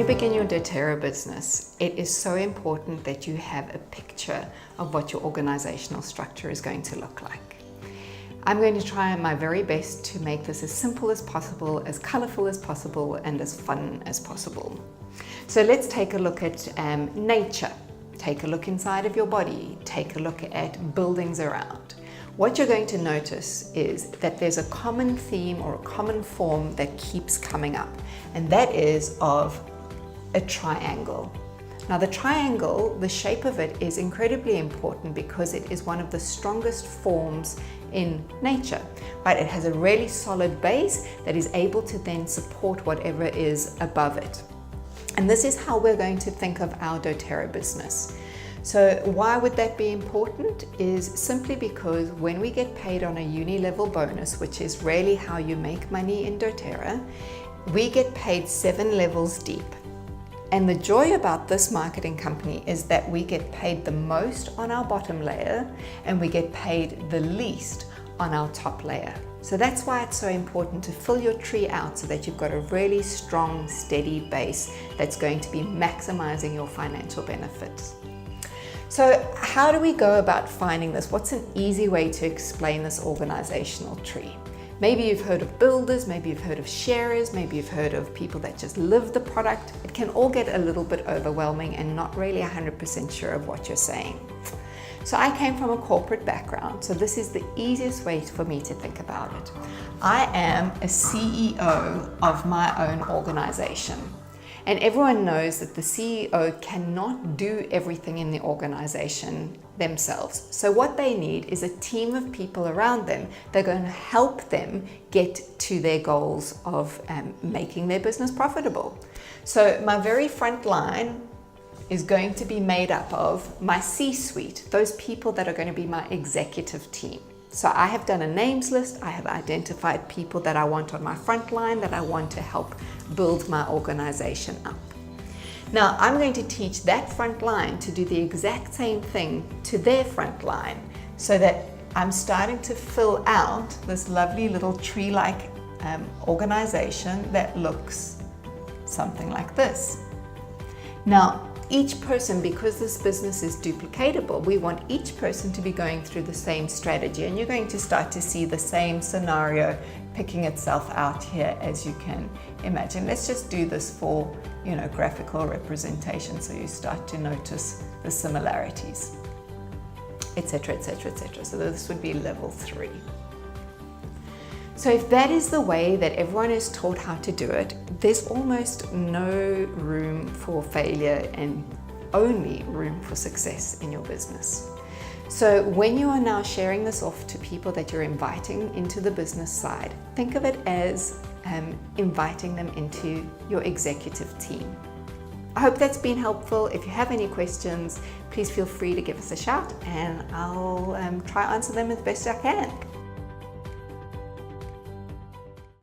begin your doTERRA business, it is so important that you have a picture of what your organizational structure is going to look like. I'm going to try my very best to make this as simple as possible, as colorful as possible, and as fun as possible. So let's take a look at nature. Take a look inside of your body. Take a look at buildings around. What you're going to notice is that there's a common theme or a common form that keeps coming up, and that is of a triangle. Now the triangle, the shape of it is incredibly important because it is one of the strongest forms in nature, right? It has a really solid base that is able to then support whatever is above it. And this is how we're going to think of our doTERRA business. So why would that be important is simply because when we get paid on a uni-level bonus, which is really how you make money in doTERRA, we get paid 7 levels deep. And the joy about this marketing company is that we get paid the most on our bottom layer and we get paid the least on our top layer. So that's why it's so important to fill your tree out so that you've got a really strong, steady base that's going to be maximizing your financial benefits. So how do we go about finding this? What's an easy way to explain this organizational tree? Maybe you've heard of builders, maybe you've heard of sharers, maybe you've heard of people that just live the product. It can all get a little bit overwhelming and not really 100% sure of what you're saying. So I came from a corporate background, so this is the easiest way for me to think about it. I am a CEO of my own organization. And everyone knows that the CEO cannot do everything in the organization themselves. So what they need is a team of people around them that are going to help them get to their goals of making their business profitable. So my very front line is going to be made up of my C-suite, those people that are going to be my executive team. So I have done a names list. I have identified people that I want on my front line that I want to help build my organization up. Now I'm going to teach that front line to do the exact same thing to their front line so that I'm starting to fill out this lovely little tree-like organization that looks something like this. Now, each person, because this business is duplicatable, we want each person to be going through the same strategy, and you're going to start to see the same scenario picking itself out here as you can imagine. Let's just do this for, graphical representation so you start to notice the similarities, etc., etc., etc. So this would be level 3. So if that is the way that everyone is taught how to do it, there's almost no room for failure and only room for success in your business. So when you are now sharing this off to people that you're inviting into the business side, think of it as inviting them into your executive team. I hope that's been helpful. If you have any questions, please feel free to give us a shout and I'll try to answer them as best I can.